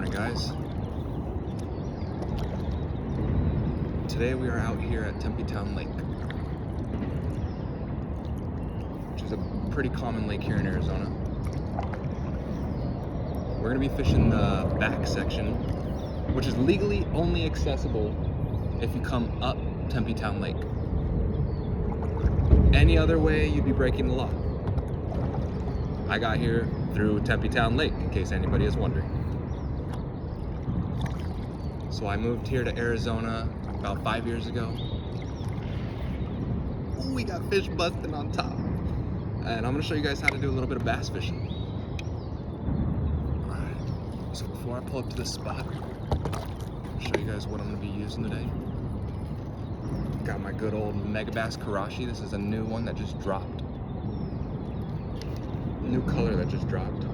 morning, guys. Today we are out here at Tempe Town Lake, which is a pretty common lake here in Arizona. We're going to be fishing the back section, which is legally only accessible if you come up Tempe Town Lake. Any other way, you'd be breaking the law. I got here through Tempe Town Lake, in case anybody is wondering. So I moved here to Arizona about 5 years ago. Ooh, we got fish busting on top. And I'm gonna show you guys how to do a little bit of bass fishing. Alright, so before I pull up to this spot, I'll show you guys what I'm gonna be using today. Got my good old Megabass Karashi. This is a new one that just dropped. New color that just dropped.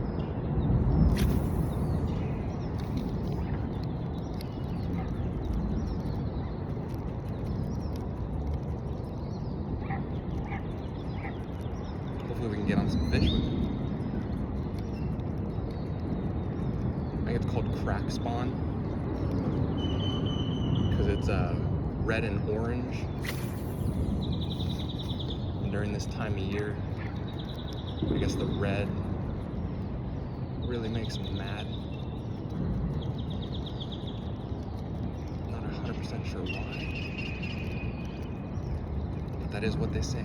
Hopefully we can get on some fish with it. I think it's called crack spawn because it's red and orange. And during this time of year, I guess the red really makes them mad. Not 100% sure why, but that is what they say.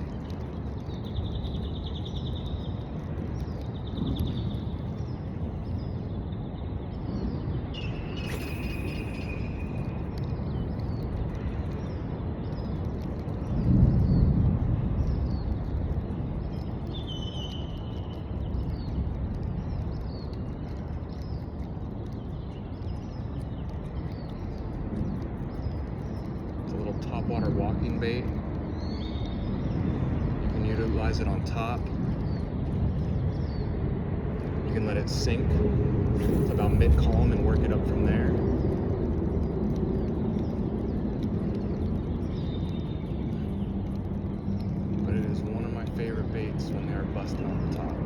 Topwater walking bait. You can utilize it on top. You can let it sink to about mid-column and work it up from there. But it is one of my favorite baits when they are busting on the top.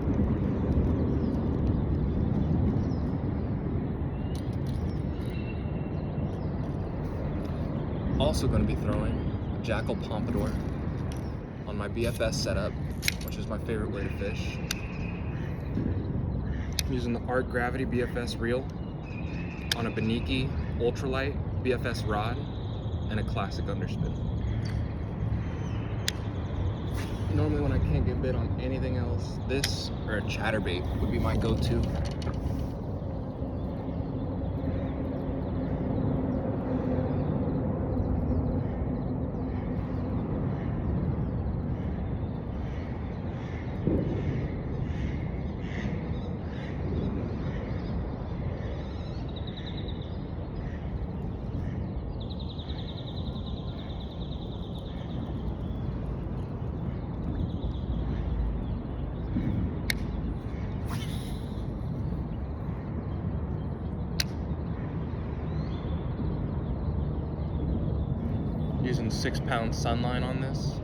Also going to be throwing a Jackal Pompadour on my BFS setup, which is my favorite way to fish. I'm using the Art Gravity BFS reel on a Beniki ultralight BFS rod and a classic underspin. Normally when I can't get bit on anything else, this or a chatterbait would be my go-to. Using 6-pound sunline on this.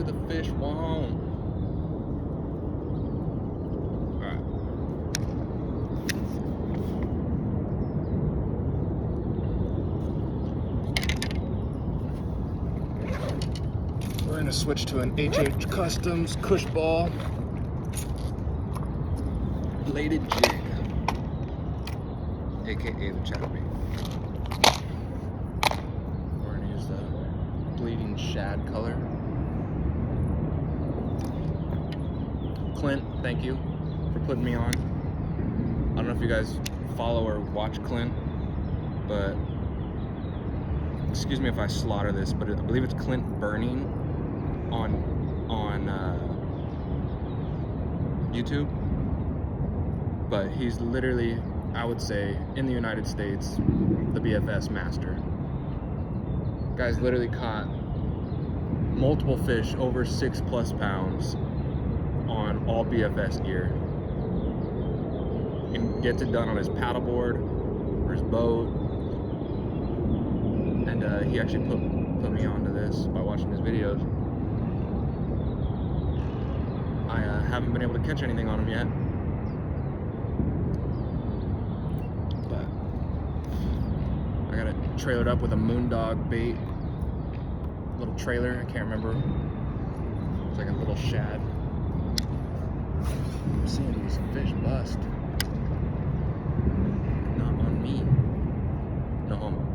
to the fish won't. Alright. We're gonna switch to an HH Customs Cush Ball bladed jig, aka the chatterbait. We're gonna use the bleeding shad color. Clint, thank you for putting me on. I don't know if you guys follow or watch Clint, but excuse me if I slaughter this, but I believe it's Clint Burning on YouTube. But he's literally, I would say, in the United States, the BFS master. Guy's literally caught multiple fish over 6+ pounds on all BFS gear, and gets it done on his paddleboard or his boat. And he actually put me onto this by watching his videos. I haven't been able to catch anything on him yet, but I got it trailered up with a Moondog bait, little trailer. I can't remember. It's like a little shad. I'm seeing these fish bust. Not on me. No homo.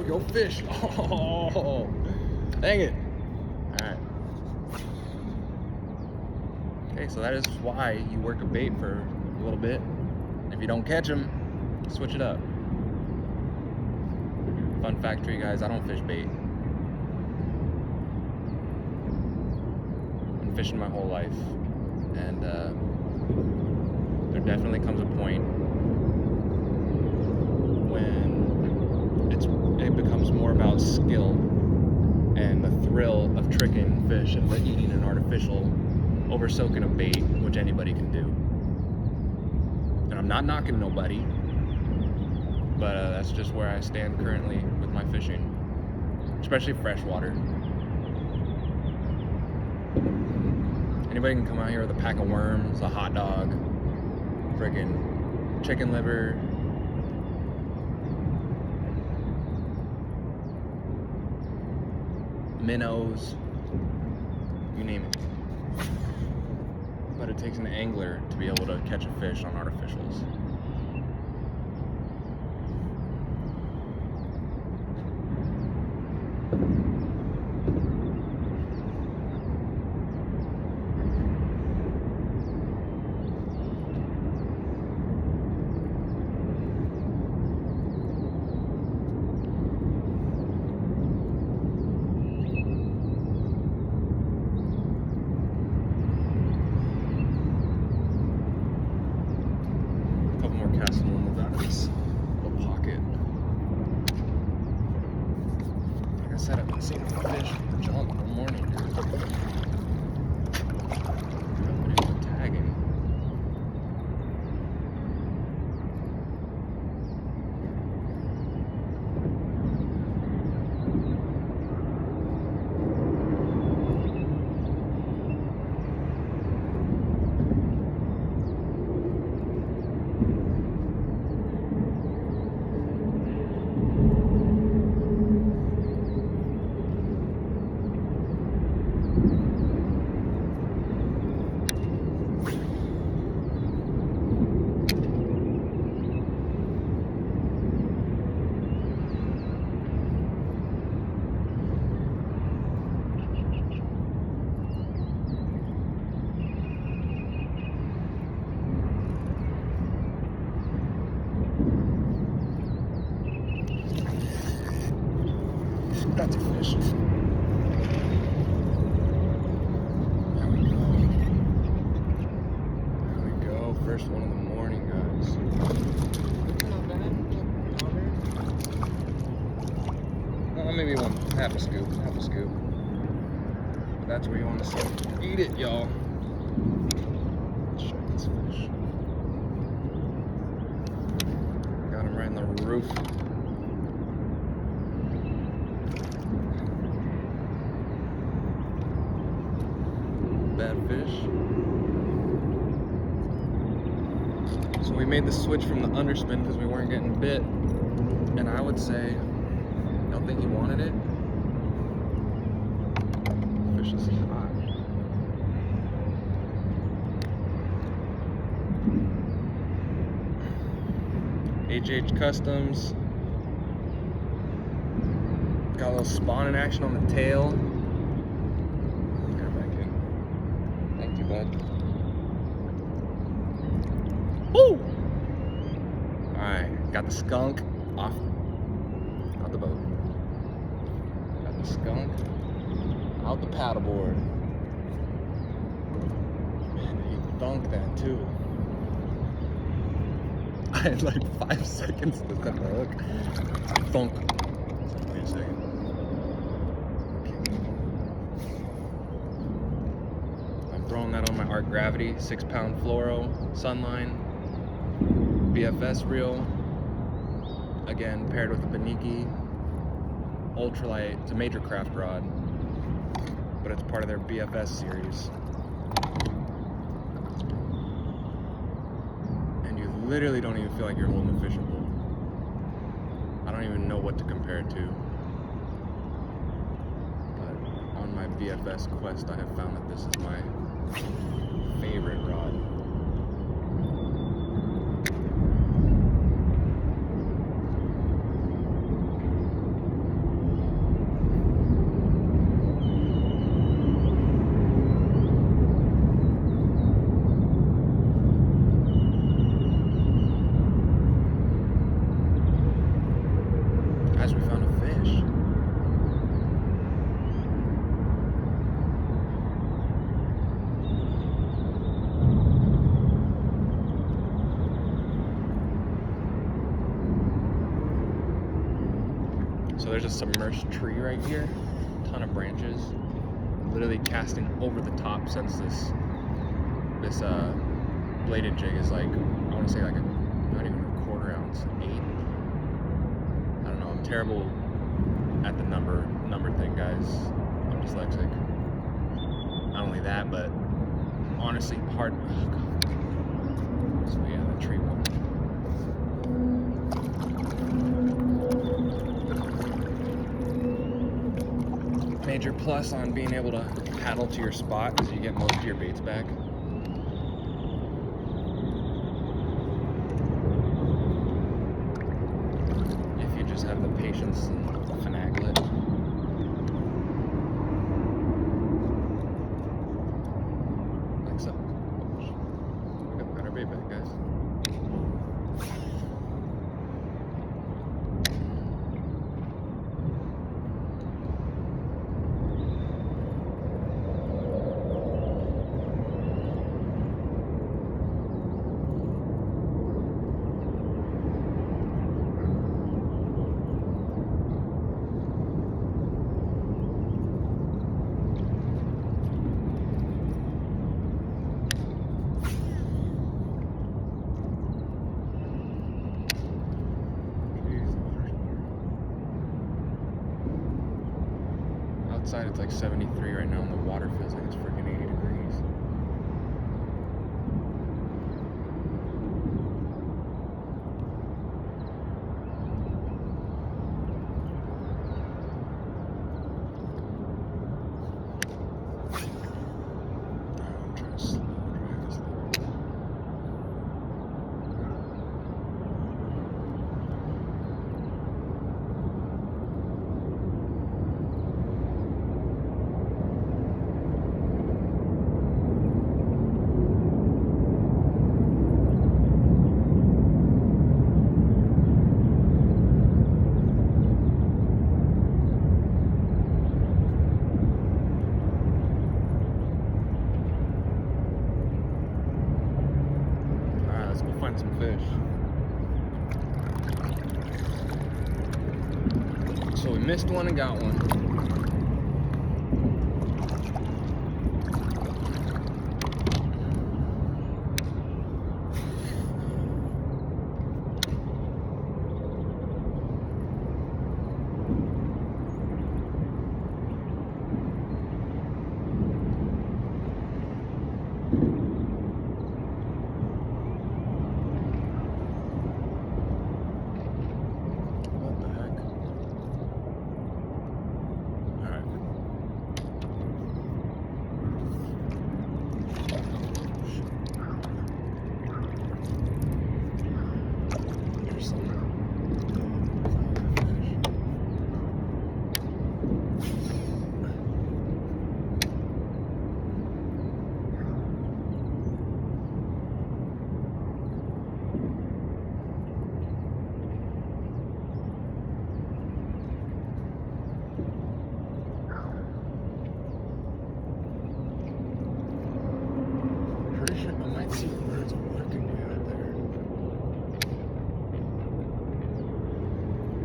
Go fish. Oh, dang it. Alright. Okay, so that is why you work a bait for a little bit. If you don't catch them, switch it up. Fun fact for you guys, I don't fish bait. Been fishing my whole life. And there definitely comes a point when it becomes more about skill and the thrill of tricking fish and eating an artificial over soaking a bait, which anybody can do. And I'm not knocking nobody, but that's just where I stand currently with my fishing, especially freshwater. Anybody can come out here with a pack of worms, a hot dog, friggin' chicken liver, minnows, you name it. But it takes an angler to be able to catch a fish on artificials. That's a fish. There we go. First one in the morning, guys. Maybe half a scoop. That's where you want to eat it, y'all. Let's show this fish. Got him right in the roof. Bad fish. So we made the switch from the underspin because we weren't getting bit, and I would say, I don't think he wanted it. Fish is hot. HH Customs. Got a little spawning action on the tail. Get her back in. Thank you, bud. Woo! Alright, got the skunk off the boat. Got the skunk out the paddleboard. Man, he thunked that too. I had like 5 seconds to cut the hook. Thunk. Wait a second. I'm throwing that on my Art Gravity 6-pound fluoro Sunline BFS reel. Again, paired with a Beniki ultralight. It's a major craft rod, but it's part of their BFS series. And you literally don't even feel like you're holding a fishing pole. I don't even know what to compare it to. But on my BFS quest, I have found that this is my favorite rod. Guys, we found a fish. So there's a submerged tree right here, ton of branches, literally casting over the top since this bladed jig is like, I want to say like not even a quarter ounce, 8. I'm terrible at the number thing, guys. I'm dyslexic. Not only that, but honestly, hard. Oh, God. So yeah, the tree one. Major plus on being able to paddle to your spot because you get most of your baits back. Have the patience and finagle it. Like so. We got our bait back, guys. Outside it's like 73 right now and the water feels like it's freaking 80 degrees. I'm trying to slow drive this thing. find some fish. So we missed one and got one.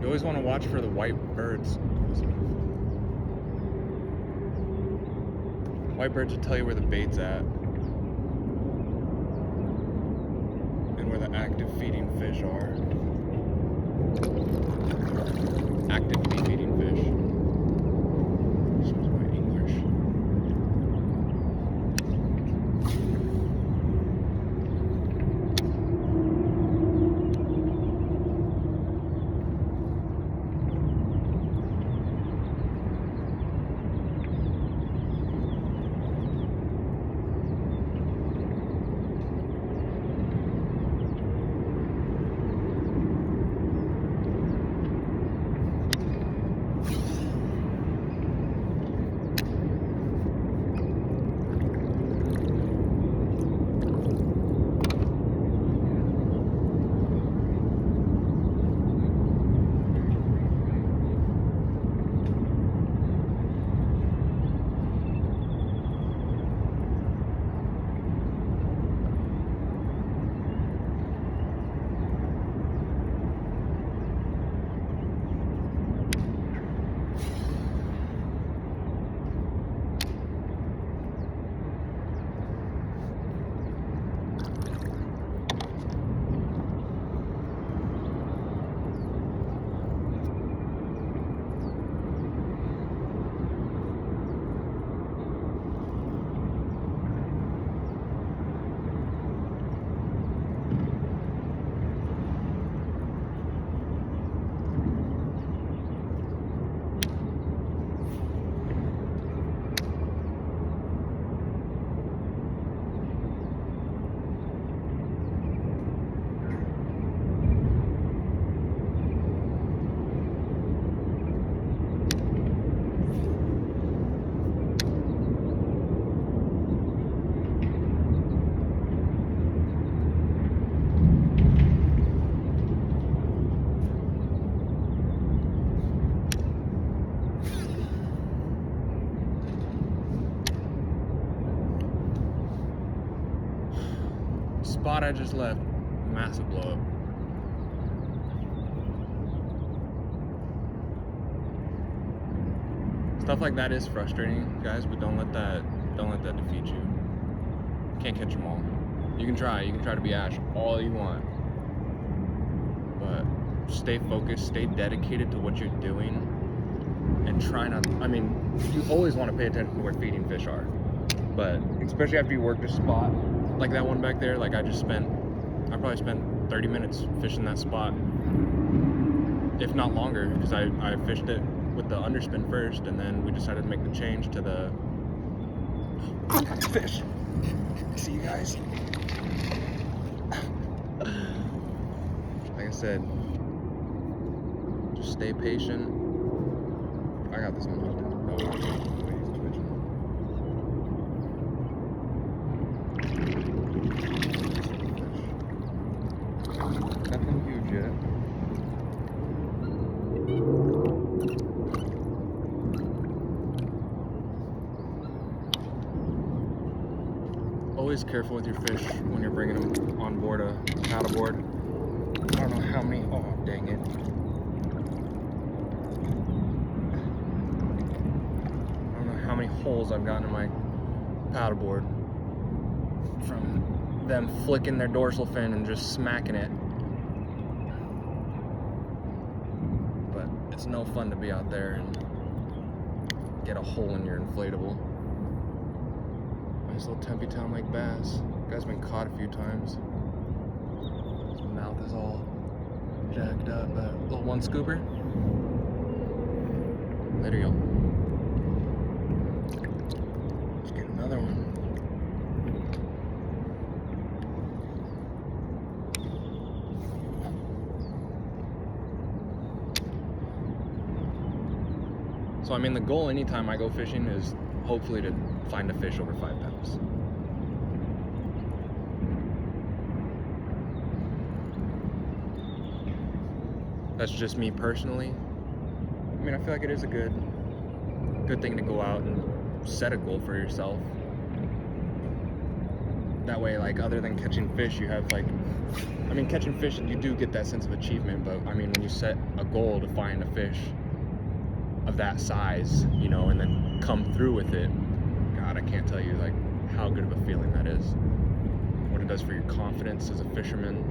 You always want to watch for the white birds. White birds will tell you where the bait's at and where the active feeding fish are. Actively feeding fish. Excuse my English. Spot I just left, massive blow up. Stuff like that is frustrating, guys, but don't let that defeat you. Can't catch them all. You can try to be Ash all you want, but stay focused, stay dedicated to what you're doing, and try not. I mean, you always want to pay attention to where feeding fish are, but especially after you work a spot like that one back there, like I probably spent 30 minutes fishing that spot, if not longer, because I fished it with the underspin first, and then we decided to make the change to the fish. See you guys. Like I said, just stay patient. I got this one hooked. Oh, wait, he's twitching. Nothing huge yet. always careful with your fish when you're bringing them on board a paddleboard. I don't know how many, oh dang it. I don't know how many holes I've gotten in my paddleboard from them flicking their dorsal fin and just smacking it. But it's no fun to be out there and get a hole in your inflatable. Nice little Tempe Town Lake bass. Guy's been caught a few times. His mouth is all jacked up. Little one scooper. Later, y'all. Let's get another one. So I mean, the goal anytime I go fishing is hopefully to find a fish over 5 pounds. That's just me personally. I mean, I feel like it is a good thing to go out and set a goal for yourself. That way, like, other than catching fish, you have like, I mean, catching fish, you do get that sense of achievement, but I mean, when you set a goal to find a fish of that size, you know, and then come through with it, God, I can't tell you like how good of a feeling that is. What it does for your confidence as a fisherman.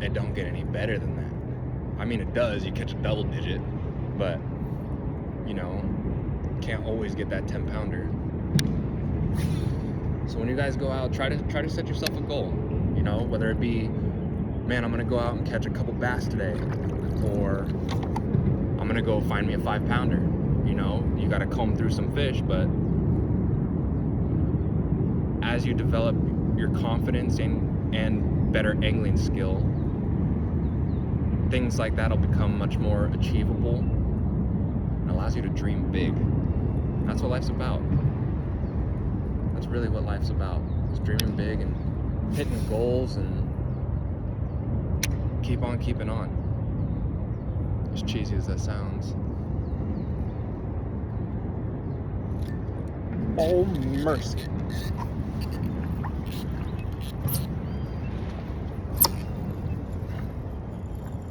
It don't get any better than that. I mean, it does, you catch a double digit, but you know, can't always get that 10-pounder. So when you guys go out, try to set yourself a goal. You know, whether it be, man, I'm gonna go out and catch a couple bass today, or I'm gonna go find me a 5-pounder. You know, you gotta comb through some fish, but as you develop your confidence and better angling skill, things like that'll become much more achievable and allows you to dream big. That's what life's about. That's really what life's about. It's dreaming big and hitting goals and keep on keeping on. As cheesy as that sounds. Oh, mercy.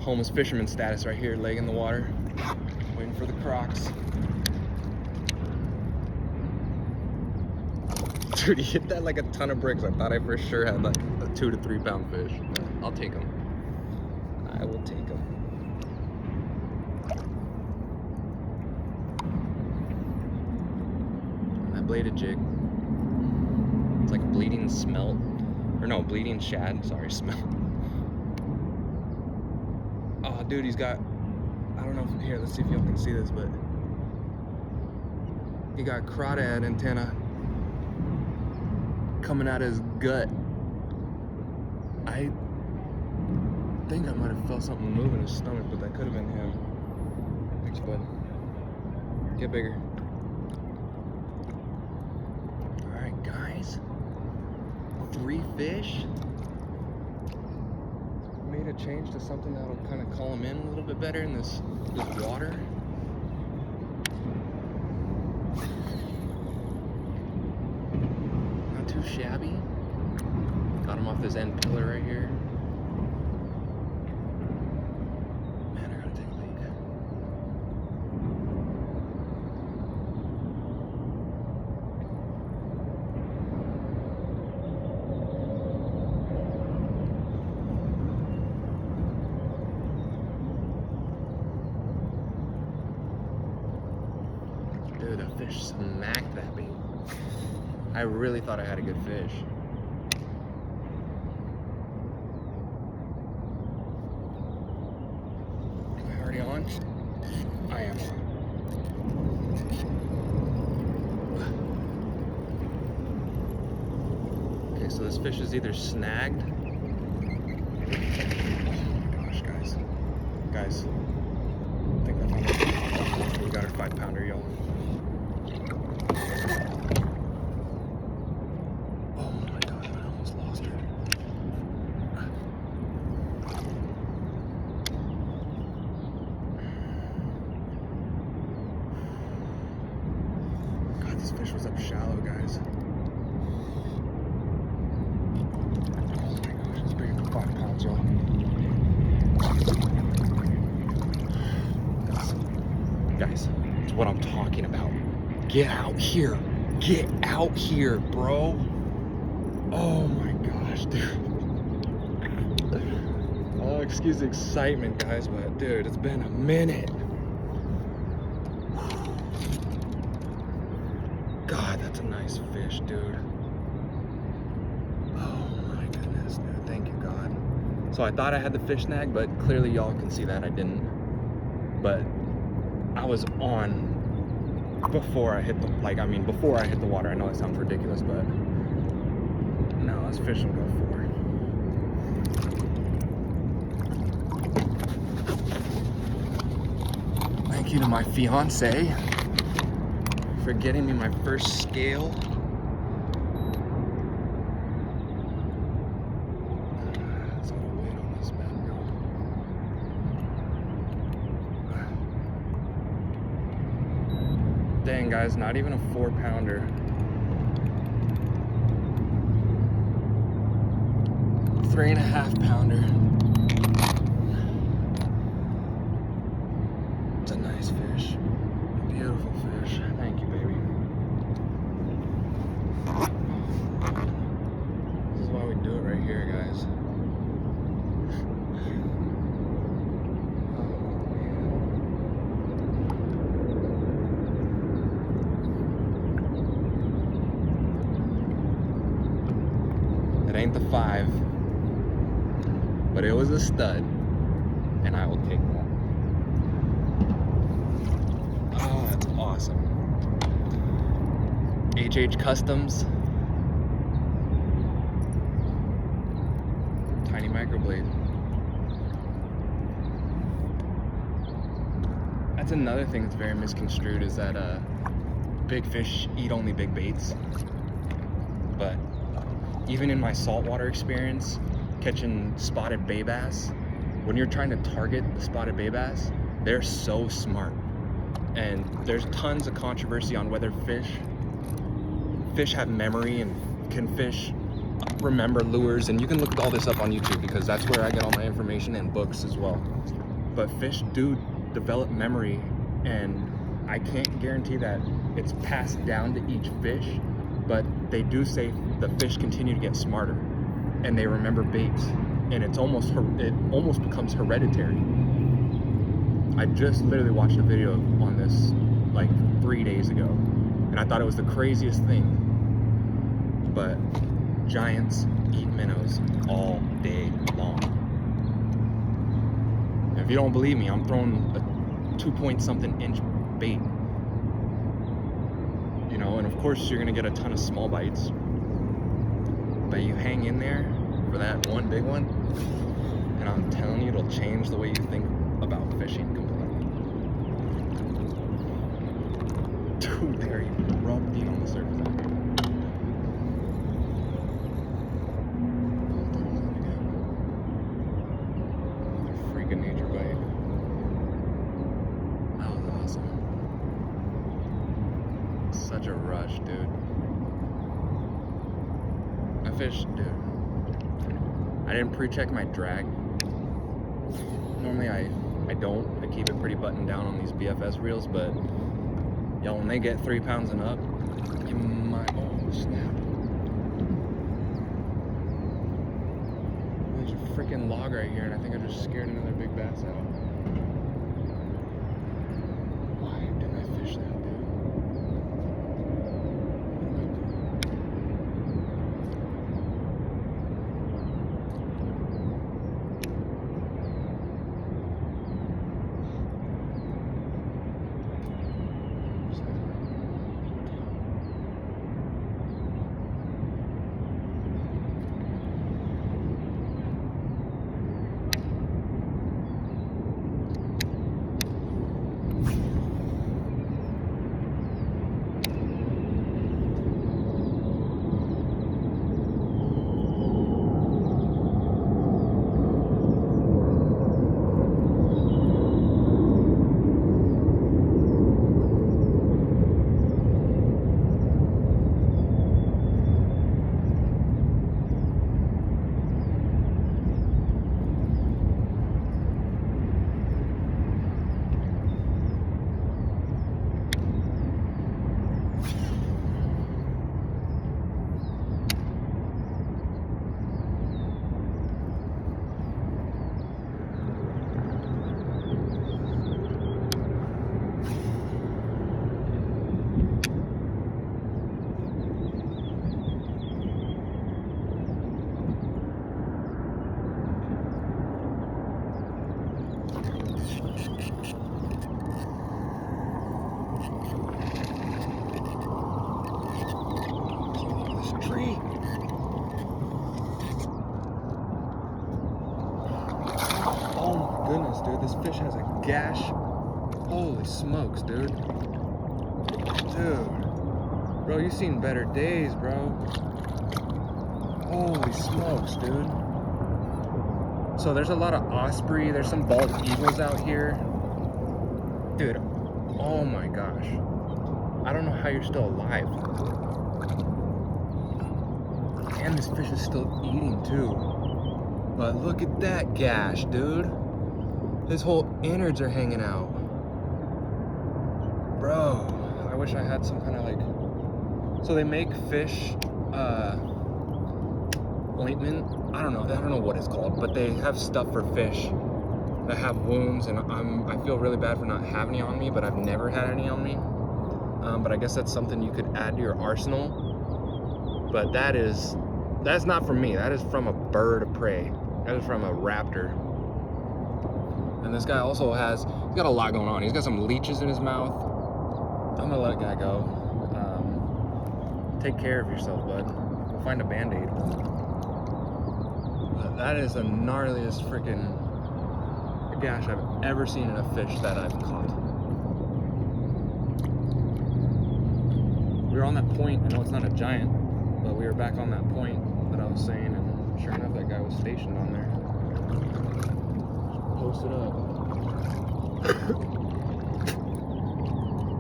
Homeless fisherman status right here, leg in the water, waiting for the crocs. Dude, he hit that like a ton of bricks. I thought I for sure had like a 2 to 3 pound fish. I'll take them. I will take them. And that bladed jig. It's like a bleeding smelt. Or no, bleeding shad. Sorry, smelt. Oh, dude, he's got, I don't know if, here, let's see if y'all can see this, but he got crawdad antenna coming out of his gut. I think I might have felt something move in his stomach, but that could have been him. Thanks, bud. Get bigger. Alright, guys. 3 fish. Made a change to something that'll kind of call them in a little bit better in this water. Not too shabby. Got him off this end pillar right here. Man, I gotta take a leak. Dude, the fish smacked that bait. I really thought I had a good fish. Am I already on? I am on. Okay, so this fish is either snagged. Oh my gosh, guys. Guys. I think I found it. We got our 5-pounder, y'all. Oh my god, I almost lost her. This fish was up shallow, guys. Oh my gosh, it's bigger than 5 pounds, y'all. Guys, it's what I'm talking about. Get out here. Get out here, bro. Oh my gosh, dude. Oh, excuse the excitement, guys, but dude, it's been a minute. God, that's a nice fish, dude. Oh my goodness, dude. Thank you, God. So I thought I had the fish snag, but clearly y'all can see that I didn't. But I was on before I hit the, before I hit the water. I know it sounds ridiculous, but no, this fish will go for. Thank you to my fiance for getting me my first scale. Let's get a weight on this bad girl. Dang, guys, not even a 4-pounder. 3.5-pounder. It's a nice fish. Beautiful fish. Thank you, baby. This is why we do it right here, guys. It ain't the 5, but it was a stud, and I will take that. Oh, that's awesome. HH Customs. Tiny microblade. That's another thing that's very misconstrued, is that big fish eat only big baits. But even in my saltwater experience, catching spotted bay bass, when you're trying to target the spotted bay bass, they're so smart. And there's tons of controversy on whether fish have memory and can fish remember lures, and you can look all this up on YouTube because that's where I get all my information, and books as well. But fish do develop memory, and I can't guarantee that it's passed down to each fish, but they do say the fish continue to get smarter and they remember baits, and it almost becomes hereditary. I just literally watched a video on this like 3 days ago, and I thought it was the craziest thing. But giants eat minnows all day long. And if you don't believe me, I'm throwing a 2-point-something inch bait. You know, and of course you're gonna get a ton of small bites, but you hang in there for that one big one, and I'm telling you, it'll change the way you think about fishing completely. Dude, they're erupting on the surface out here. Another freaking nature bite. That was awesome. Such a rush, dude. I fished, dude. I didn't pre-check my drag. Normally I don't. I keep it pretty buttoned down on these BFS reels, but y'all, when they get 3 pounds and up, you might, oh snap. There's a freaking log right here, and I think I just scared another big bass out. Why didn't I fish that, dude? fish has a gash. Holy smokes, dude. Dude. Bro, you've seen better days, bro. Holy smokes, dude. So there's a lot of osprey. There's some bald eagles out here. Dude, oh my gosh. I don't know how you're still alive. And this fish is still eating too. But look at that gash, dude. His whole innards are hanging out. Bro, I wish I had some kind of like... So they make fish ointment. I don't know what it's called, but they have stuff for fish that have wounds, and I feel really bad for not having any on me, but I've never had any on me. But I guess that's something you could add to your arsenal. But that's not from me. That is from a bird of prey. That is from a raptor. And this guy also he's got a lot going on. He's got some leeches in his mouth. I'm gonna let that guy go. Take care of yourself, bud. Go find a Band-Aid. That is the gnarliest freaking gash I've ever seen in a fish that I've caught. We were on that point. I know it's not a giant, but we were back on that point that I was saying, and sure enough, that guy was stationed on there. Posted up.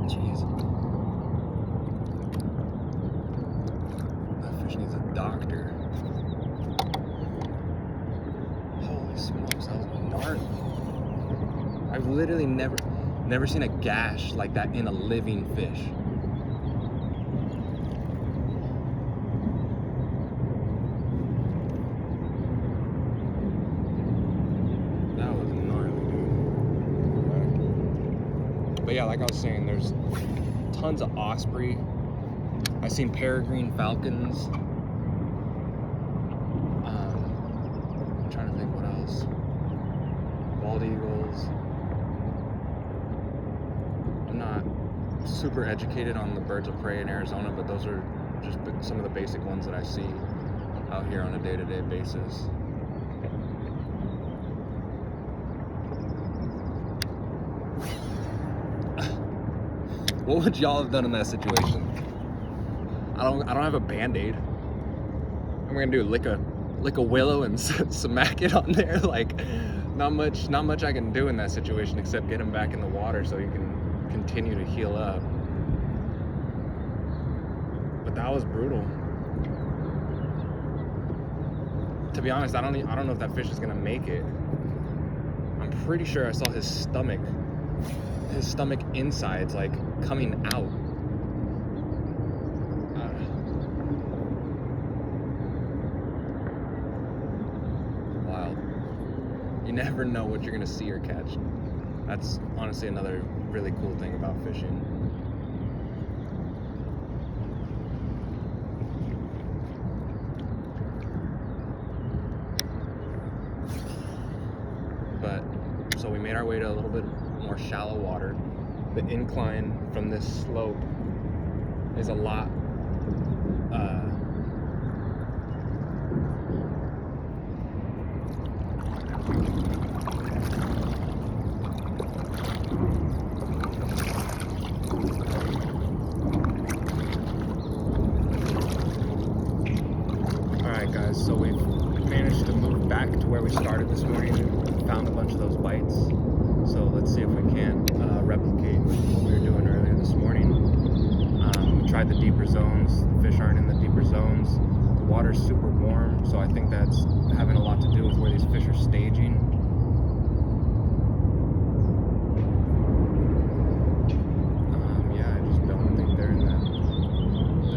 Jeez. That fish needs a doctor. Holy smokes, that was gnarly. I've literally never seen a gash like that in a living fish. But yeah, like I was saying, there's tons of osprey. I've seen peregrine falcons. I'm trying to think what else. Bald eagles. I'm not super educated on the birds of prey in Arizona, but those are just some of the basic ones that I see out here on a day-to-day basis. What would y'all have done in that situation? I don't have a Band-Aid. I'm gonna do lick a willow and smack it on there. Like, not much I can do in that situation except get him back in the water so he can continue to heal up. But that was brutal. To be honest, I don't know if that fish is gonna make it. I'm pretty sure I saw his stomach insides like coming out. Wild. You never know what you're gonna see or catch. That's honestly another really cool thing about fishing. But so we made our way to a little bit more shallow water. The incline from this slope is a lot Alright guys, so we've managed to move back to where we started this morning. Found a bunch of those bites. So let's see if we can replicate what we were doing earlier this morning. We tried the deeper zones. The fish aren't in the deeper zones. The water's super warm, so I think that's having a lot to do with where these fish are staging. Yeah, I just don't think they're in that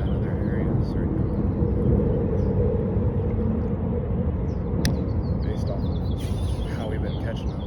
other areas right now. Based off of how we've been catching them.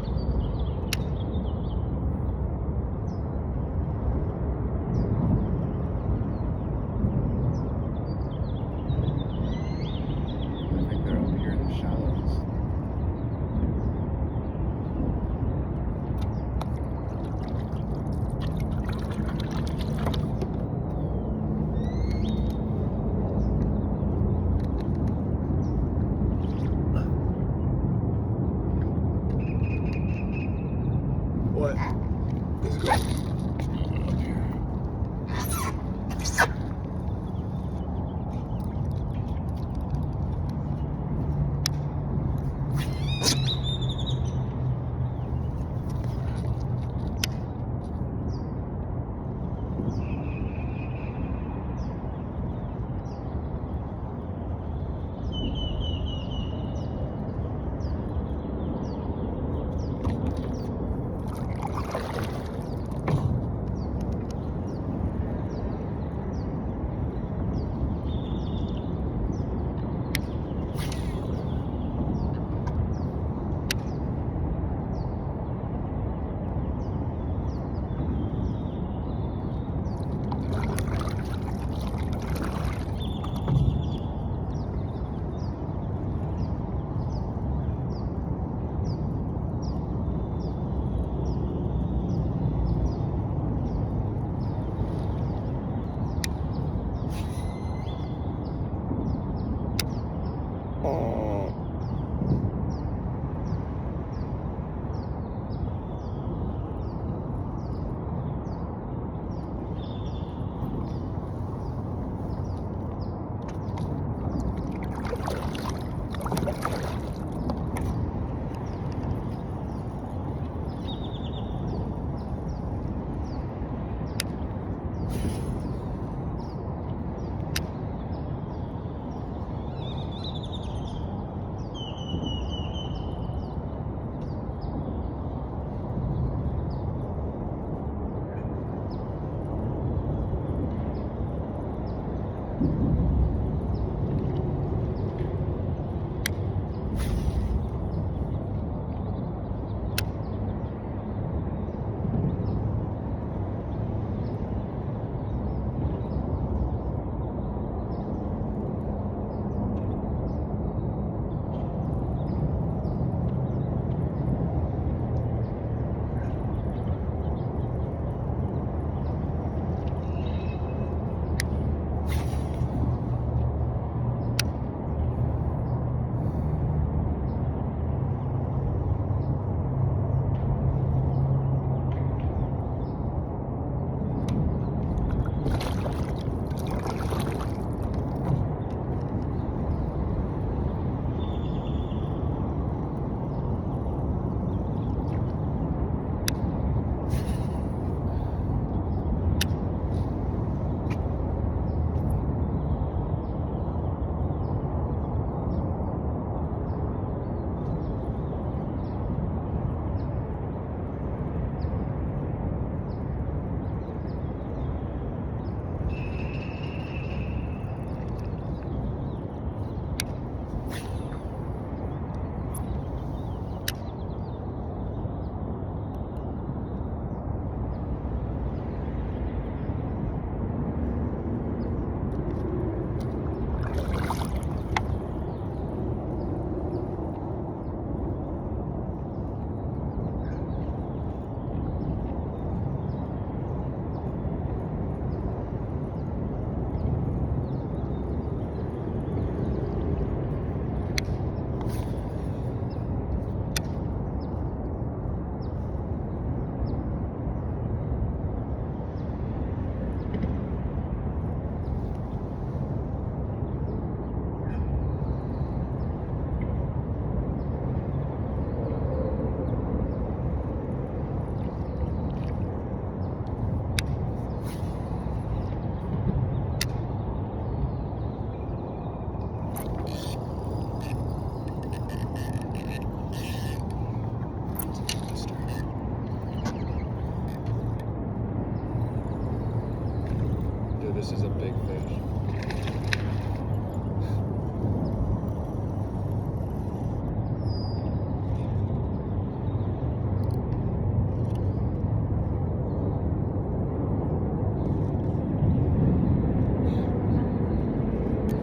This is a big fish.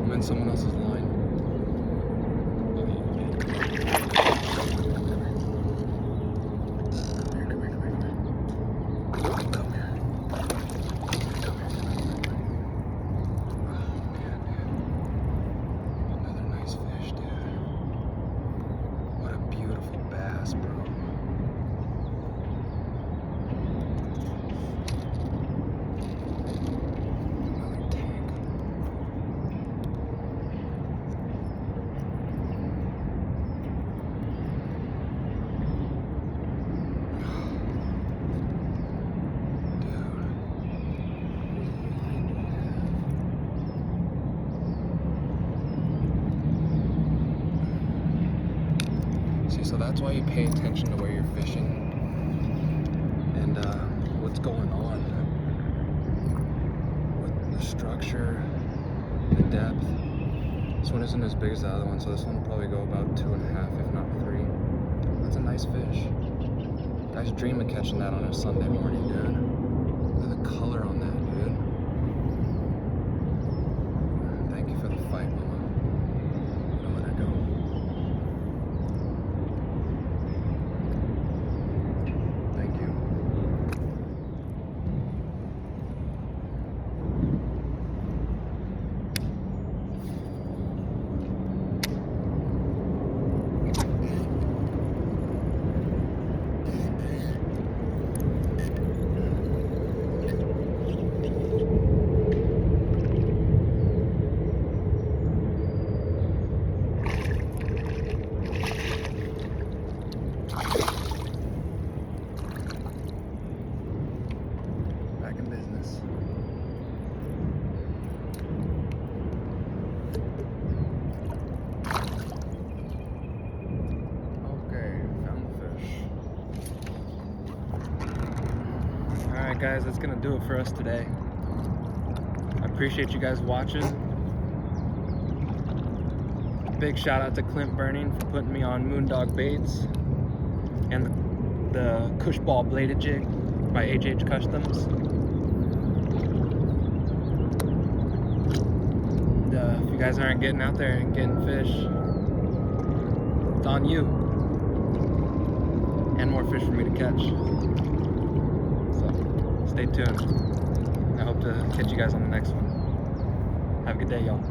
I'm in someone else's line. So that's why you pay attention to where you're fishing and what's going on with the structure, the depth. This one isn't as big as the other one, so this one will probably go about 2.5, if not 3. That's a nice fish. Guys dream of catching that on a Sunday morning, dude. Look at the color on that, dude. Thank you for the fight, Mama. Don't let her go. Alright guys, that's gonna do it for us today. I appreciate you guys watching. Big shout out to Clint Burning for putting me on Moondog Baits and the Cush Ball Bladed Jig by HH Customs. And, if you guys aren't getting out there and getting fish, it's on you. And more fish for me to catch. Stay tuned. I hope to catch you guys on the next one. Have a good day, y'all.